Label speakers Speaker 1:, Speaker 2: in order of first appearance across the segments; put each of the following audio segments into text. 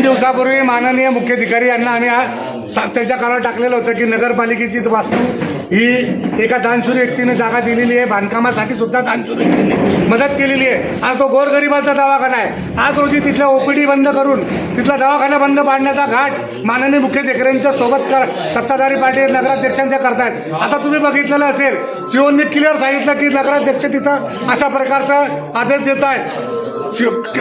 Speaker 1: दिवसापूर्वी माननीय मुख्याधिकारी यांना आम्ही त्याच्या काळात टाकलेलं होतं की नगरपालिकेची वास्तू ही एका दानशूर व्यक्तीने जागा दिलेली आहे, बांधकामासाठी सुद्धा दानशूर व्यक्तीने मदत केलेली आहे. आज तो गोरगरिबाचा दवाखाना आहे. आज रोजी तिथल्या ओपीडी बंद करून तिथला दवाखाना बंद पाडण्याचा घाट माननीय मुख्याधिकाऱ्यांच्या सोबत सत्ताधारी पार्टी नगराध्यक्षांच्या करतायत. आता तुम्ही बघितलेलं असेल, सीओनी क्लिअर सांगितलं की नगराध्यक्ष तिथं अशा प्रकारचा आदेश देत आहेत.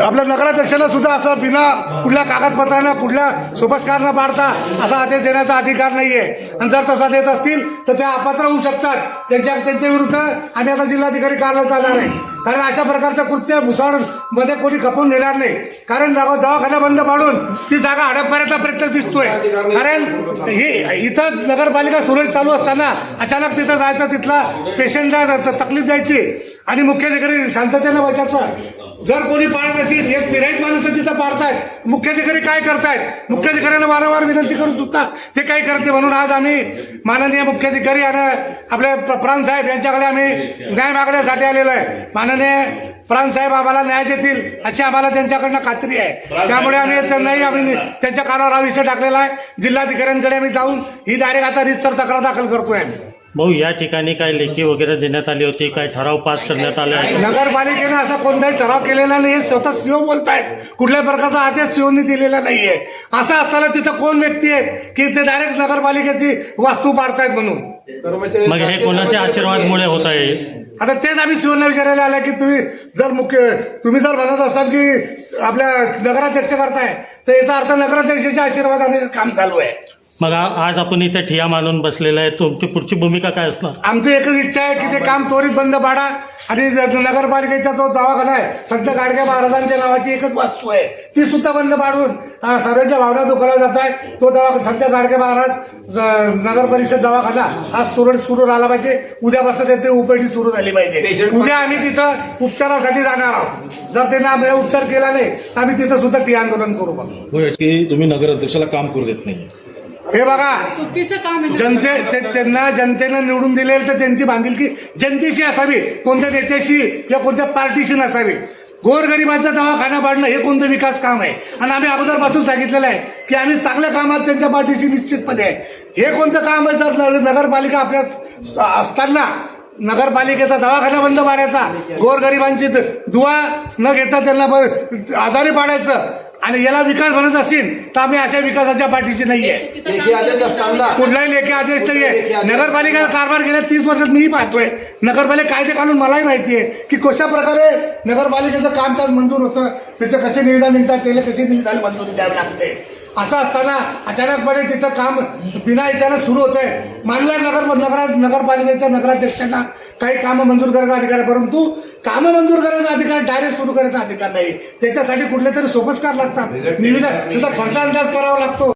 Speaker 1: आपल्या नगराध्यक्षाला सुद्धा असं बिना कुठल्या कागदपत्रांना कुठल्या सोपस्कारनं पाडता असा आदेश देण्याचा अधिकार नाहीये. आणि जर तसा देत असतील तर ते अपात्र होऊ शकतात. त्यांच्या विरुद्ध आम्ही आता जिल्हाधिकारी कार्यालयात जाणार नाही. कारण अशा प्रकारचं कृत्य भुसावळमध्ये कोणी खपवून देणार नाही. कारण दवाखाना बंद पाडून ती जागा हडप करायचा प्रयत्न दिसतोय. कारण ही इथं नगरपालिका सुरळीत चालू असताना अचानक तिथं जायचं, तिथला पेशंटला तकलीफ द्यायची आणि मुख्याधिकारी शांततेनं बसायचं. जर कोणी पाळत असेल, एक तिराईत माणसं तिथं पाडतायत, मुख्याधिकारी काय करतायत? मुख्याधिकाऱ्यांना वारंवार विनंती करून सुद्धा ते काही करते. म्हणून आज आम्ही माननीय मुख्याधिकारी आणि आपले प्रांत साहेब यांच्याकडे आम्ही न्याय मागण्यासाठी आलेलो आहे. माननीय प्रांत साहेब आम्हाला न्याय देतील अशी आम्हाला त्यांच्याकडनं खात्री आहे. त्यामुळे आम्ही त्यांच्या कानावर हा विषय टाकलेला आहे. जिल्हाधिकाऱ्यांकडे आम्ही जाऊन ही डायरेक्ट आता रीतसर तक्रार दाखल करतोय.
Speaker 2: भाऊ, या ठिकाणी काय लेखी वगैरे देण्यात आली होती, काय ठराव पास करण्यात आले आहे?
Speaker 1: नगरपालिकेने असा कोणताही ठराव केलेला नाही. स्वतः सीओ बोलतायत कुठल्याही प्रकारचा आदेश सीओनी दिलेला नाहीये. असं असताना तिथं कोण व्यक्ती आहेत की ते डायरेक्ट नगरपालिकेची वास्तू पाडतायत म्हणून?
Speaker 2: मग हे कोणाच्या आशीर्वादमुळे होत आहे?
Speaker 1: आता तेच आम्ही सीओना विचारायला आलं की तुम्ही जर म्हणत असाल की आपल्या नगराध्यक्ष करताय तर याचा अर्थ नगराध्यक्षाच्या आशीर्वादाने काम चालू आहे.
Speaker 2: मग आज आपण इथे ठिया मानून बसलेला आहे, तुमची पुढची भूमिका काय असणार?
Speaker 1: आमची एकच इच्छा आहे की ते काम त्वरित बंद पाडा आणि नगरपालिकेचा जो दवाखाना आहे, संत गाडगे महाराजांच्या नावाची एकच वास्तू आहे, ती सुद्धा बंद पाडून सर्वांच्या भावना दुखावल्या जात आहे. तो दवाखाना संत गाडगे महाराज नगर परिषद दवाखाना आज सुरू राहिला पाहिजे. उद्यापासून ते ओपीडी सुरू झाली पाहिजे. उद्या आम्ही तिथं उपचारासाठी जाणार आहोत. जर त्यांना उपचार केला नाही तर आम्ही तिथं सुद्धा टी आंदोलन करू. बघा
Speaker 3: की तुम्ही नगराध्यक्षाला काम करू देत नाही.
Speaker 1: हे बघा, त्यांना जनतेनं निवडून दिलेलं तर त्यांची बांधिलकी जनतेशी असावी, कोणत्या नेत्याशी किंवा कोणत्या पार्टीशी नसावी. गोरगरिबांचा दवाखाना पाडणं हे कोणतं विकास काम आहे? आणि आम्ही अगोदरपासून सांगितलेलं आहे की आम्ही चांगल्या कामात त्यांच्या पार्टीशी निश्चितपणे आहे. हे कोणतं काम आहे? जर नगरपालिका आपल्या असताना नगरपालिकेचा दवाखाना बंद पाडायचा, गोरगरिबांची दुआ न घेता त्यांना आजारी पाडायचं आणि याला विकास म्हणत असेल तर आम्ही अशा विकासाच्या पाठीशी नाहीये. कुठलाही लेखी आदेश नाहीये. नगरपालिकेचा कारभार गेल्या 30 वर्षात मीही पाहतोय. नगरपालिका कायदे कानून मलाही माहिती आहे की कशा प्रकारे नगरपालिकेचं कामकाज मंजूर होतं, त्याचे कसे निविदा निघतात, त्याला कशी निविदा मंजुरी द्यावी लागते. असं असताना अचानकपणे तिथं काम बिना याच्यानं सुरू होत आहे. मानल्या नगरपालिकेच्या नगराध्यक्षांना काही कामं मंजूर करायचा अधिकार आहे, परंतु कामं मंजूर करायचा अधिकार डायरेक्ट सुरू करायचा अधिकार नाही. त्याच्यासाठी कुठले तरी सोपस्कार लागतात, निविदा त्याचा खर्च अंदाज करावा लागतो.